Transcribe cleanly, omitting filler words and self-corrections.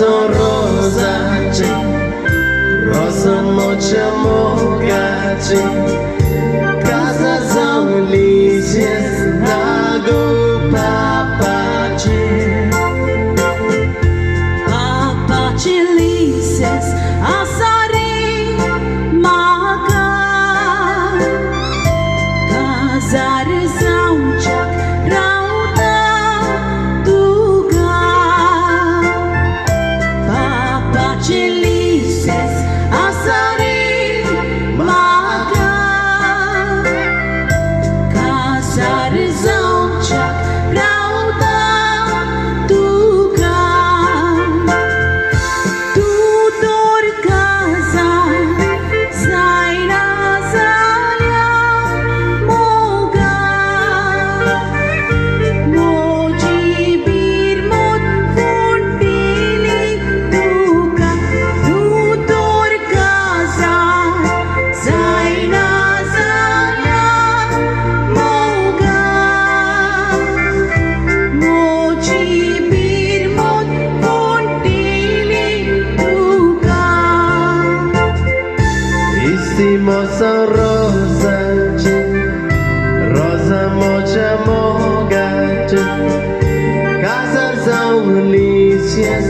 mozo rosace, rosa mocha mogace, casa são lícias lago papache, papache lícias asari maga, casar zauchak rauta tuga, papache lícias asari maga, casar zauchak rauta tuga. Tudor casa zaina zalya moga, moji birmot fontili tuga. Tudor casa zaina zalya moga, moji birmot fontili tuga. mozo rosace, rosa mocha mogace, casa são lícias